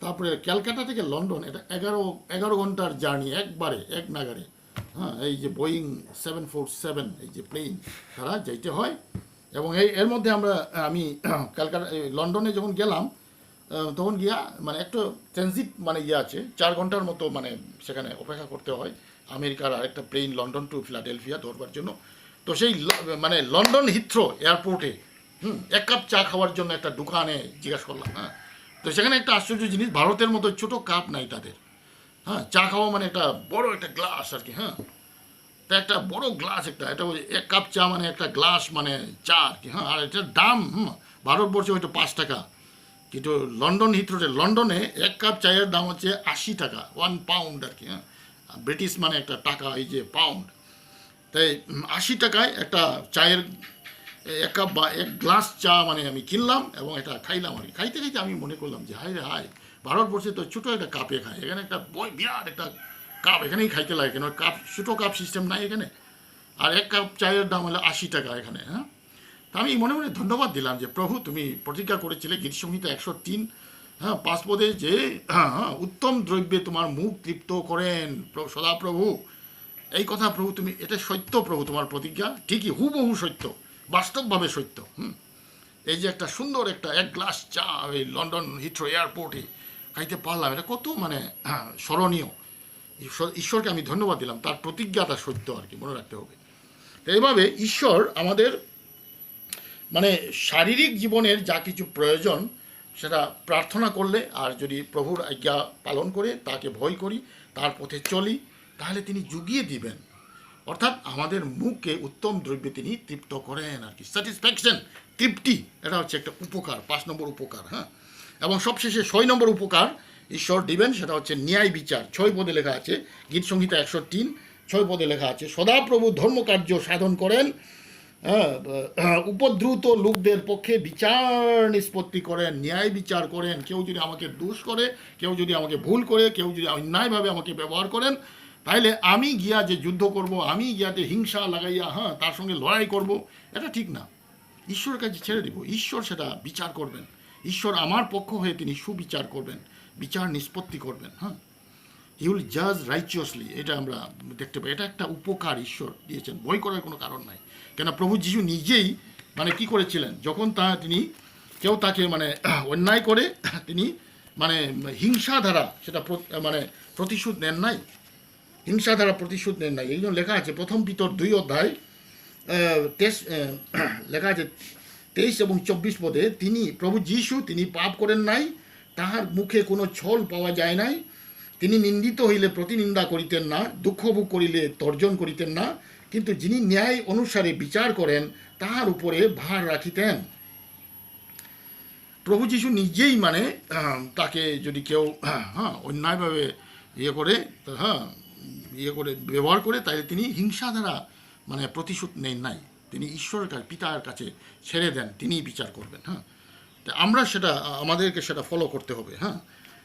তারপরে ক্যালকাটা থেকে লন্ডন এটা 11 ঘন্টার জার্নি একবারে এক নাগারে। হ্যাঁ, এই যে বোয়িং 747 এই যে প্লেন তারা যাইতে হয়। এবং এর মধ্যে আমি ক্যালকাটা লন্ডনে যখন গেলাম তখন গিয়া মানে একটা ট্রানজিট মানে ইয়ে আছে 4 ঘন্টার মতো মানে সেখানে অপেক্ষা করতে হয় আমেরিকার আরেকটা প্লেন লন্ডন টু ফিলাডেলফিয়া ধরবার জন্য। তো সেই মানে লন্ডন হিথ্রো এয়ারপোর্টে এক কাপ চা খাওয়ার জন্য একটা দোকানে জিজ্ঞাসা করলাম। হ্যাঁ, তো সেখানে একটা আশ্চর্য জিনিস, ভারতের মতো ছোট কাপ নাই তাদের। হ্যাঁ, চা খাওয়া মানে একটা বড় একটা গ্লাস আর কি। হ্যাঁ, তা একটা বড় গ্লাস একটা এটা এক কাপ চা মানে একটা গ্লাস মানে চা আর কি। হ্যাঁ, আর এটার দাম ভারতবর্ষে হয়তো 5 টাকা, কিন্তু লন্ডন হিথ্রোতে লন্ডনে এক কাপ চায়ের দাম হচ্ছে 80 টাকা, 1 পাউন্ড আর কি। হ্যাঁ, ব্রিটিশ মানে একটা টাকা এই যে পাউন্ড। তাই 80 টাকায় একটা চায়ের এক কাপ বা এক গ্লাস চা মানে আমি কিনলাম এবং এটা খাইলাম আর কি। খাইতে খাইতে আমি মনে করলাম যে হায় রে হায়, ভারতবর্ষে তো ছোটো একটা কাপে খায়, এখানে একটা বিরাট একটা কাপ এখানেই খাইতে লাগে কেন, কাপ ছোটো কাপ সিস্টেম নাই এখানে। আর এক কাপ চায়ের দাম হলো 80 টাকা এখানে। হ্যাঁ, তা আমি মনে মনে ধন্যবাদ দিলাম যে প্রভু তুমি প্রতিজ্ঞা করেছিলে গীতসংহিতা 103 হ্যাঁ 5 পদে যে উত্তম দ্রব্যে তোমার মুখ তৃপ্ত করেন সদাপ্রভু। এই কথা প্রভু তুমি, এটা সত্য প্রভু, তোমার প্রতিজ্ঞা ঠিকই হুবহু সত্য, বাস্তবভাবে সত্য। এই যে একটা সুন্দর একটা এক গ্লাস চা ওই লন্ডন হিথ্রো এয়ারপোর্টে খাইতে পারলাম, এটা কত মানে স্মরণীয়। ঈশ্বরকে আমি ধন্যবাদ দিলাম, তার প্রতিজ্ঞাটা সত্য আর কি, মনে রাখতে হবে। তো এইভাবে ঈশ্বর আমাদের মানে শারীরিক জীবনের যা কিছু প্রয়োজন সেটা প্রার্থনা করলে আর যদি প্রভুর আজ্ঞা পালন করে তাকে ভয় করি তার পথে চলি তাহলে তিনি জুগিয়ে দিবেন। অর্থাৎ আমাদের মুখকে উত্তম দ্রব্যে তিনি তৃপ্ত করেন আর কি। স্যাটিসফ্যাকশন, তৃপ্তি, এটা হচ্ছে একটা উপকার, 5 নম্বর উপকার। হ্যাঁ, এবং সবশেষে 6 নম্বর উপকার ঈশ্বর দিবেন, সেটা হচ্ছে ন্যায় বিচার। 6 পদে লেখা আছে, গীতসংহিতা 103 6 পদে লেখা আছে, সদাপ্রভু ধর্মকার্য সাধন করেন, উপদ্রুত লোকদের পক্ষে বিচার নিষ্পত্তি করেন, ন্যায় বিচার করেন। কেউ যদি আমাকে দোষ করে, কেউ যদি আমাকে ভুল করে, কেউ যদি অন্যায়ভাবে আমাকে ব্যবহার করেন, তাইলে আমি গিয়া যে যুদ্ধ করব, আমি গিয়াতে হিংসা লাগাইয়া তার সঙ্গে লড়াই করব, এটা ঠিক না। ঈশ্বরের কাছে ছেড়ে দেব, ঈশ্বর সেটা বিচার করবেন। ঈশ্বর আমার পক্ষ হয়ে তিনি সুবিচার করবেন, বিচার নিষ্পত্তি করবেন। হি উইল জাজ রাইচিয়াসলি, এটা আমরা দেখতে পাই। এটা একটা উপকার ঈশ্বর দিয়েছেন, ভয় করার কোনো কারণ নাই। কেন প্রভু যিশু নিজেই মানে কি করেছিলেন, যখন তিনি কেউ তাকে মানে অন্যায় করে তিনি মানে হিংসা দ্বারা সেটা মানে প্রতিশোধ নেন নাই, হিংসা দ্বারা প্রতিশোধ নেন নাই। এই জন্য লেখা আছে 1 পিতর 2 অধ্যায় লেখা আছে 23 এবং 24 পদে, তিনি প্রভু যিশু তিনি পাপ করেন নাই, তাহার মুখে কোনো ছল পাওয়া যায় নাই, তিনি নিন্দিত হইলে প্রতিনিন্দা করিতেন না, দুঃখ ভোগ করিলে তর্জন করিতেন না, কিন্তু যিনি ন্যায় অনুসারে বিচার করেন তাহার উপরে ভার রাখিতেন। প্রভু যিশু নিজেই মানে তাকে যদি কেউ অন্যায়ভাবে ইয়ে করে ব্যবহার করে, তাহলে তিনি হিংসা দ্বারা মানে প্রতিশোধ নেন নাই, তিনি ঈশ্বরের কাছে পিতার কাছে ছেড়ে দেন, তিনিই বিচার করবেন। তাই আমরা সেটা আমাদেরকে সেটা ফলো করতে হবে।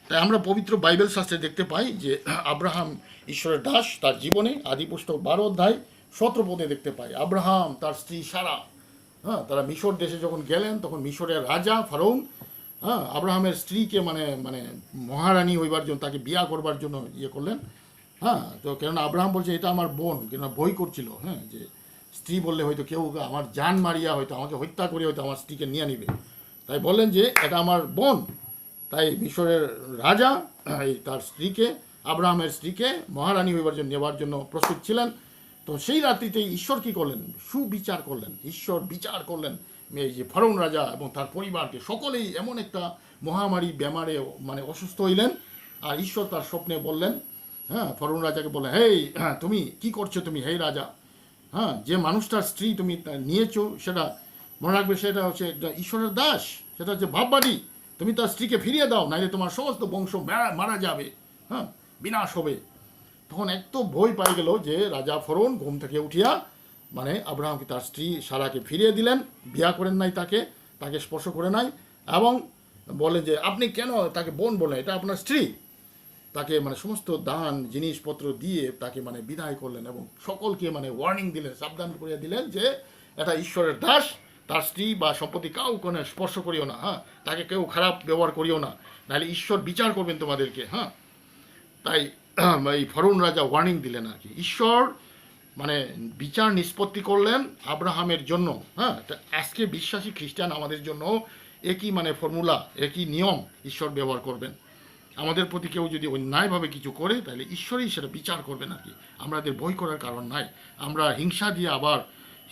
তাই আমরা পবিত্র বাইবেল শাস্ত্রে দেখতে পাই যে আব্রাহাম ঈশ্বরের দাস, তার জীবনে আদিপুস্তক 12 অধ্যায় 17 পদে দেখতে পাই। আব্রাহাম তার স্ত্রী সারা তারা মিশর দেশে যখন গেলেন তখন মিশরের রাজা ফারাউন আব্রাহামের স্ত্রীকে মানে মানে মহারানী হইবার জন্য, তাকে বিয়া করবার জন্য ইয়ে করলেন। তো কেননা আব্রাহাম বলছে এটা আমার বোন, কেননা ভয় করছিল যে স্ত্রী বললে হয়তো কেউ আমার জান মারিয়া হয়তো আমাকে হত্যা করে হয়তো আমার স্ত্রীকে নিয়ে নিবে, তাই বললেন যে এটা আমার বোন। তাই মিশরের রাজা তার স্ত্রীকে, আব্রাহামের স্ত্রীকে মহারানী হইবার জন্য নেওয়ার জন্য প্রস্তুত ছিলেন। তো সেই রাত্রিতে ঈশ্বর কী করলেন, সুবিচার করলেন, ঈশ্বর বিচার করলেন এই যে ফারাউন রাজা এবং তার পরিবারকে। সকলেই এমন একটা মহামারী বেমারে মানে অসুস্থ হইলেন। আর ঈশ্বর তার স্বপ্নে বললেন, ফারাউন রাজাকে বললেন, হেই তুমি কি করছো, তুমি হে রাজা, যে মানুষটার স্ত্রী তুমি নিয়েছো সেটা মনে রাখবে সেটা হচ্ছে একটা ঈশ্বরের দাস, সেটা হচ্ছে ভাববাদী, তুমি তার স্ত্রীকে ফিরিয়ে দাও, নাইলে তোমার সমস্ত বংশ মারা যাবে, বিনাশ হবে। তখন এত ভয় পাই গেল যে রাজা ফরৌন ঘুম থেকে উঠিয়া মানে আব্রাহামকে তার স্ত্রী সারাকে ফিরিয়ে দিলেন, বিয়া করেন নাই, তাকে স্পর্শ করে নাই, এবং বলে যে আপনি কেন তাকে বোন বলেন, এটা আপনার স্ত্রী। তাকে মানে সমস্ত দান জিনিসপত্র দিয়ে তাকে মানে বিদায় করলেন এবং সকলকে মানে ওয়ার্নিং দিলেন, সাবধান করিয়া দিলেন যে এটা ঈশ্বরের দাস, তার স্ত্রী বা সম্পত্তি কাউ কোনো স্পর্শ করিও না, হ্যাঁ, তাকে কেউ খারাপ ব্যবহার করিও না, নাহলে ঈশ্বর বিচার করবেন তোমাদেরকে, হ্যাঁ। তাই এই ফরৌন রাজা ওয়ার্নিং দিলেন আর কি। ঈশ্বর মানে বিচার নিষ্পত্তি করলেন আব্রাহামের জন্য, হ্যাঁ। তা আজকে বিশ্বাসী খ্রিস্টান আমাদের জন্য একই মানে ফর্মুলা, একই নিয়ম ঈশ্বর ব্যবহার করবেন। আমাদের প্রতি কেউ যদি অন্যায়ভাবে কিছু করে তাহলে ঈশ্বরই সেটা বিচার করবেন আর কি। আমাদের ভয় করার কারণ নাই। আমরা হিংসা দিয়ে আবার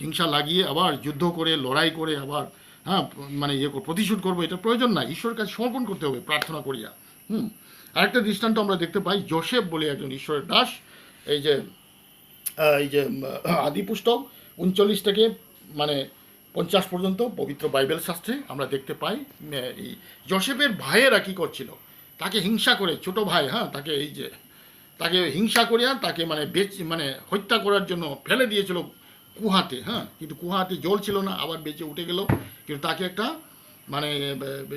হিংসা লাগিয়ে আবার যুদ্ধ করে লড়াই করে আবার, হ্যাঁ, মানে প্রতিশোধ করবো, এটা প্রয়োজন নাই। ঈশ্বরের কাছে সমর্পণ করতে হবে প্রার্থনা করিয়া। আরেকটা দৃষ্টান্ত আমরা দেখতে পাই, যোসেফ বলে একজন ঈশ্বরের দাস। এই যে আদি পুস্তক 39 থেকে মানে 50 পর্যন্ত পবিত্র বাইবেল শাস্ত্রে আমরা দেখতে পাই এই যোসেফের ভাইয়েরা কী করছিল, তাকে হিংসা করে, ছোট ভাই, হ্যাঁ, তাকে হিংসা করিয়া তাকে মানে হত্যা করার জন্য ফেলে দিয়েছিল কুহাতে, হ্যাঁ। কিন্তু কুহাতে জল ছিল না, আবার বেঁচে উঠে গেল। কিন্তু তাকে একটা মানে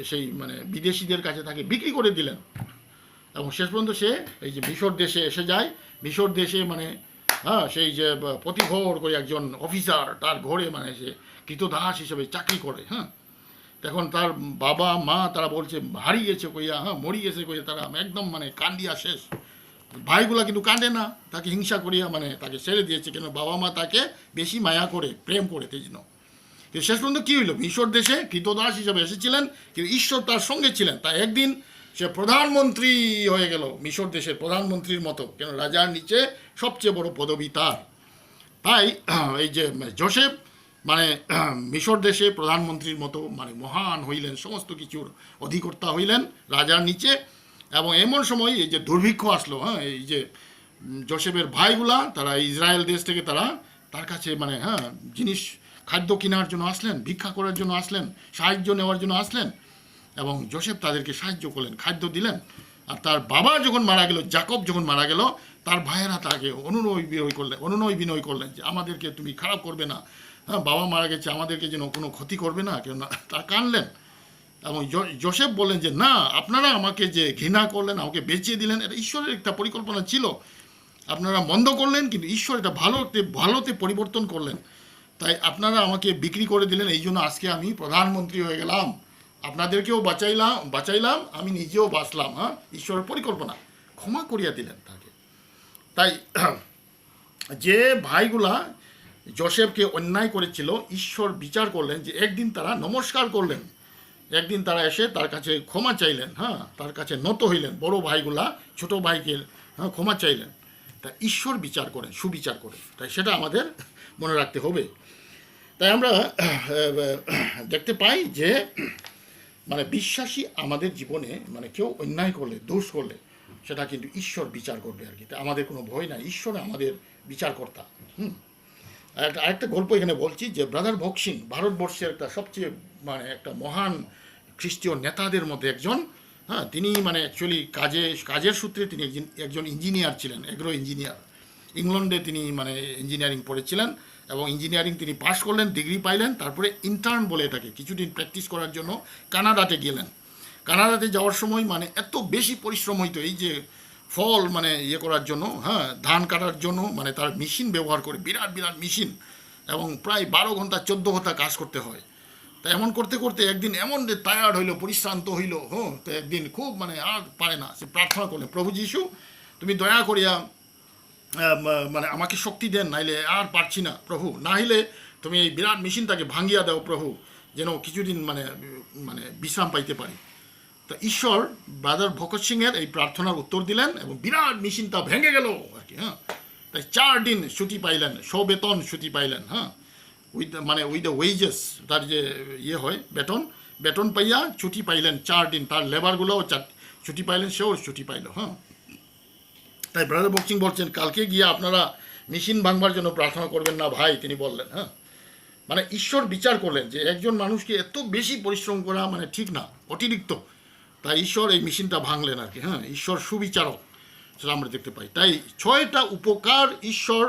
সেই মানে বিদেশিদের কাছে তাকে বিক্রি করে দিলেন, এবং শেষ পর্যন্ত সে এই যে মিশর দেশে এসে যায়। মিশর দেশে মানে, হ্যাঁ, সেই যে প্রতিঘর করে একজন অফিসার তার ঘরে মানে সে কৃতদাস হিসেবে চাকরি করে, হ্যাঁ। তখন তার বাবা মা তারা বলছে হারিয়ে গেছে কইয়া, হ্যাঁ, মরি গেছে কইয়া, তারা একদম মানে কান্দিয়া শেষ। ভাইগুলা কিন্তু কাঁদে না, তাকে হিংসা করিয়া মানে তাকে ছেড়ে দিয়েছে, কেন বাবা মা তাকে বেশি মায়া করে, প্রেম করে, সেই জন্য। কিন্তু শেষ পর্যন্ত কী হইল, মিশর দেশে কৃতদাস হিসেবে এসেছিলেন, কিন্তু ঈশ্বর তার সঙ্গে ছিলেন। তাই একদিন সে প্রধানমন্ত্রী হয়ে গেল, মিশর দেশের প্রধানমন্ত্রীর মতো, কেন রাজার নিচে সবচেয়ে বড় পদবি তার। তাই এই যে যোসেফ মানে মিশর দেশে প্রধানমন্ত্রীর মতো মানে মহান হইলেন, সমস্ত কিছুর অধিকর্তা হইলেন রাজার নিচে। এবং এমন সময় এই যে দুর্ভিক্ষ আসলো, হ্যাঁ, এই যে যোসেফের ভাইগুলা তারা ইসরায়েল দেশ থেকে তারা তার কাছে মানে, হ্যাঁ, জিনিস খাদ্য কেনার জন্য আসলেন, ভিক্ষা করার জন্য আসলেন, সাহায্য নেওয়ার জন্য আসলেন, এবং যোসেফ তাদেরকে সাহায্য করলেন, খাদ্য দিলেন। আর তার বাবা যখন মারা গেল, জাকব যখন মারা গেল, তার ভাইয়েরা তাকে অনুনয় বিনয় করলেন যে আমাদেরকে তুমি খারাপ করবে না, হ্যাঁ, বাবা মারা গেছে, আমাদেরকে যেন কোনো ক্ষতি করবে না, কেন না, তা কানলেন। এবং যোসেফ বললেন যে না, আপনারা আমাকে যে ঘৃণা করলেন, আমাকে বেঁচিয়ে দিলেন, এটা ঈশ্বরের একটা পরিকল্পনা ছিল। আপনারা মন্দ করলেন, কিন্তু ঈশ্বর এটা ভালোতে পরিবর্তন করলেন। তাই আপনারা আমাকে বিক্রি করে দিলেন, এই জন্য আজকে আমি প্রধানমন্ত্রী হয়ে গেলাম, আপনাদেরকেও বাঁচাইলাম, আমি নিজেও বাঁচলাম, হ্যাঁ, ঈশ্বরের পরিকল্পনা। ক্ষমা করিয়া দিলেন তাকে। তাই যে ভাইগুলা যোসেফকে অন্যায় করেছিল, ঈশ্বর বিচার করলেন যে একদিন তারা নমস্কার করলেন, একদিন তারা এসে তার কাছে ক্ষমা চাইলেন, হ্যাঁ, তার কাছে নত হইলেন। বড় ভাইগুলা ছোট ভাইকে, হ্যাঁ, ক্ষমা চাইলেন। তা ঈশ্বর বিচার করেন, সুবিচার করেন। তাই সেটা আমাদের মনে রাখতে হবে। তাই আমরা দেখতে পাই যে মানে বিশ্বাসী আমাদের জীবনে মানে কেউ অন্যায় করলে, দোষ করলে, সেটা কিন্তু ঈশ্বর বিচার করবে আর কি। তাই আমাদের কোনো ভয় নাই, ঈশ্বর আমাদের বিচারকর্তা। আরেকটা গল্প এখানে বলছি যে ব্রাদার ভগৎ সিং ভারতবর্ষের একটা সবচেয়ে মানে একটা মহান খ্রিস্টীয় নেতাদের মধ্যে একজন, হ্যাঁ। তিনি মানে অ্যাকচুয়ালি কাজের সূত্রে তিনি একজন ইঞ্জিনিয়ার ছিলেন, এগ্রো ইঞ্জিনিয়ার। ইংল্যান্ডে তিনি মানে ইঞ্জিনিয়ারিং পড়েছিলেন, এবং ইঞ্জিনিয়ারিং তিনি পাশ করলেন, ডিগ্রি পাইলেন। তারপরে ইন্টার্ন বলে এটাকে, কিছুদিন প্র্যাকটিস করার জন্য কানাডাতে গেলেন। কানাডাতে যাওয়ার সময় মানে এত বেশি পরিশ্রম হইতো, এই যে ফল মানে ইয়ে করার জন্য, হ্যাঁ, ধান কাটার জন্য, মানে তার মেশিন ব্যবহার করে, বিরাট বিরাট মেশিন, এবং প্রায় 12 ঘন্টা 14 ঘন্টা কাজ করতে হয়। তা এমন করতে করতে একদিন এমন যে টায়ার্ড হইলো, পরিশ্রান্ত হইলো, হ্যাঁ। তো একদিন খুব মানে আর পারে না, সে প্রার্থনা করলেন, প্রভু যিশু তুমি দয়া করিয়া মানে আমাকে শক্তি দেন, নাইলে আর পারছি না প্রভু, না হইলে তুমি এই বিরাট মেশিনটাকে ভাঙিয়া দাও প্রভু, যেন কিছুদিন মানে মানে বিশ্রাম পাইতে পারি। তা ঈশ্বর ব্রাদার ভগৎ সিংয়ের এই প্রার্থনার উত্তর দিলেন, এবং বিরাট মেশিনটা ভেঙে গেল আর কি, হ্যাঁ। তাই 4 দিন ছুটি পাইলেন, সবেতন ছুটি পাইলেন, হ্যাঁ, উইথ দ্য ওয়েজেস, তার যে ইয়ে হয় বেতন পাইয়া ছুটি পাইলেন 4 দিন। তার লেবারগুলোও ছুটি পাইলেন, সেও ছুটি পাইল, হ্যাঁ। তাই ব্রাদার ভগৎ সিং বলছেন কালকে গিয়ে আপনারা মেশিন ভাঙবার জন্য প্রার্থনা করবেন না ভাই, তিনি বললেন, হ্যাঁ। মানে ঈশ্বর বিচার করলেন যে একজন মানুষকে এত বেশি পরিশ্রম করা মানে ঠিক না, অতিরিক্ত। তাই ঈশ্বর এই মেশিনটা ভাঙলেন আর কি, হ্যাঁ। ঈশ্বর সুবিচারক, সেটা আমরা দেখতে পাই। তাই 6টা উপকার ঈশ্বর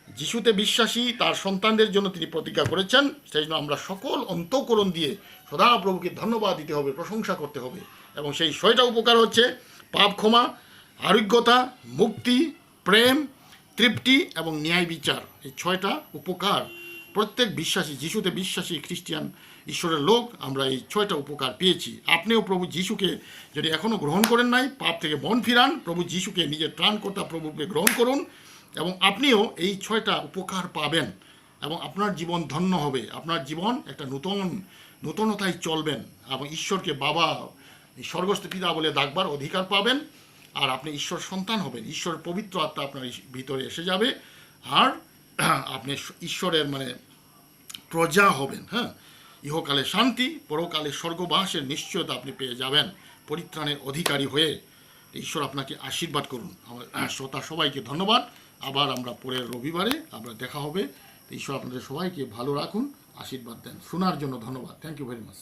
যিশুতে বিশ্বাসী তার সন্তানদের জন্য তিনি প্রতিজ্ঞা করেছেন। সেই জন্য আমরা সকল অন্তঃকরণ দিয়ে সদাপ্রভুকে ধন্যবাদ দিতে হবে, প্রশংসা করতে হবে। এবং সেই 6টা উপকার হচ্ছে পাপ ক্ষমা, আরোগ্যতা, মুক্তি, প্রেম, তৃপ্তি এবং ন্যায় বিচার। এই 6টা উপকার প্রত্যেক বিশ্বাসী, যিশুতে বিশ্বাসী খ্রিস্টিয়ান ঈশ্বরের লোক আমরা এই 6টা উপকার পেয়েছি। আপনিও প্রভু যিশুকে যদি এখনও গ্রহণ করেন নাই, পাপ থেকে মন ফিরান, প্রভু যিশুকে নিজের ত্রাণকর্তা প্রভুকে গ্রহণ করুন এবং আপনিও এই 6টা উপকার পাবেন এবং আপনার জীবন ধন্য হবে। আপনার জীবন একটা নূতনতায় চলবেন এবং ঈশ্বরকে বাবা, স্বর্গস্থ পিতা বলে ডাকবার অধিকার পাবেন। আর আপনি ঈশ্বর সন্তান হবেন, ঈশ্বরের পবিত্র আত্মা আপনার ভিতরে এসে যাবে আর আপনি ঈশ্বরের প্রজা হবেন। হ্যাঁ, ইহকালে শান্তি, পরকালে স্বর্গবাসের নিশ্চয়তা আপনি পেয়ে যাবেন পরিত্রাণের অধিকারী হয়ে। ঈশ্বর আপনাকে আশীর্বাদ করুন। আমার শ্রোতা সবাইকে ধন্যবাদ। আবার আমরা পরের রবিবারে আমরা দেখা হবে। ঈশ্বর আপনাদের সবাইকে ভালো রাখুন, আশীর্বাদ দেন। শোনার জন্য ধন্যবাদ। Thank you very much.